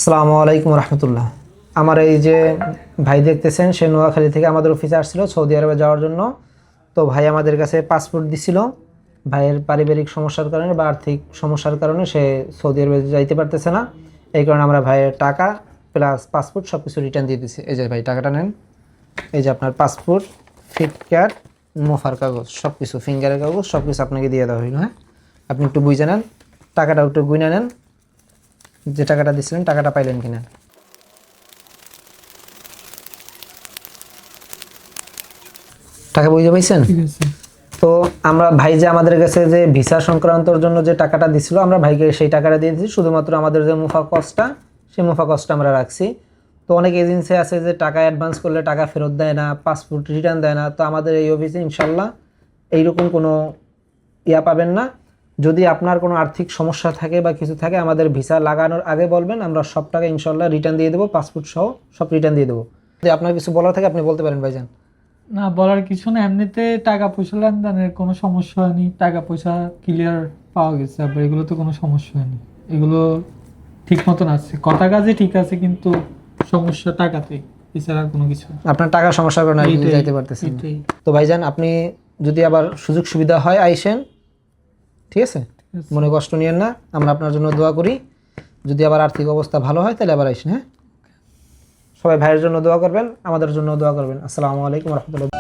আসসালামু আলাইকুম রহমতুল্লাহ। আমার এই যে ভাই দেখতেছেন, সে নোয়াখালী থেকে আমাদের অফিসে আসছিল সৌদি আরবে যাওয়ার জন্য। তো ভাই আমাদের কাছে পাসপোর্ট দিছিল। ভাইয়ের পারিবারিক সমস্যার কারণে বা আর্থিক সমস্যার কারণে সে সৌদি আরবে যাইতে পারতেছে না। এই কারণে আমরা ভাইয়ের টাকা প্লাস পাসপোর্ট সব কিছু রিটার্ন দিয়ে দিচ্ছি। এই যে ভাই টাকাটা নেন, এই যে আপনার পাসপোর্ট, ফিটকার্ট, মোফার কাগজ, সব কিছু ফিঙ্গারের কাগজ সব কিছু আপনাকে দিয়ে দেওয়া হইল। হ্যাঁ, আপনি একটু বুঝে নেন, টাকাটা একটু গুইনা নেন, যে টাকাটা দিচ্ছিলেন টাকাটা পাইলেন কিনা। টাকা বুঝে পাইছেন? তো আমরা ভাই যে আমাদের কাছে যে ভিসা সংক্রান্তর জন্য যে টাকাটা দিছিল, আমরা ভাইকে সেই টাকাটা দিয়ে দিয়েছি। শুধুমাত্র আমাদের যে মুফা কস্টটা, সেই মুফা কস্টটা আমরা রাখছি। তো অনেক এজেন্সি আছে যে টাকা অ্যাডভান্স করলে টাকা ফেরত দেয় না, পাসপোর্ট রিটার্ন দেয় না। তো আমাদের এই অফিসে ইনশাল্লাহ এইরকম কোনো ইয়া পাবেন না। যদি আপনার কোনো আর্থিক সমস্যা থাকে বা কিছু থাকে, আমাদের ভিসা লাগানোর আগে বলবেন, আমরা সব টাকা ইনশাল্লাহ রিটার্ন দিয়ে দেবো, পাসপোর্ট সহ সব রিটার্ন দিয়ে দেবো। যদি আপনার কিছু বলার থাকে আপনি বলতে পারেন ভাইজান। না, বলার কিছু না, এমনিতে টাকা পয়সা লেনদেনের কোনো সমস্যা হয়নি, টাকা পয়সা ক্লিয়ার পাওয়া গেছে, আবার এগুলো তো কোনো সমস্যা হয়নি, এগুলো ঠিক মতন আছে, কথা কাজে ঠিক আছে, কিন্তু সমস্যা টাকাতেই, এছাড়া আর কোনো কিছু না। আপনার টাকার সমস্যার কারণে আপনি এইটাই, যাইতে পারতেছেন না। এইটাই। তো ভাইজান, আপনি যদি আবার সুযোগ সুবিধা হয় আইসেন, ঠিক আছে? মনে কষ্ট নিয়েন না, আমরা আপনার জন্য দোয়া করি। যদি আবার আর্থিক অবস্থা ভালো হয় তাহলে আবার আইসেন। হ্যাঁ, সবাই ভাইয়ের জন্য দোয়া করবেন, আমাদের জন্য দোয়া করবেন। আসসালামু আলাইকুম রহমতুল্লাহ।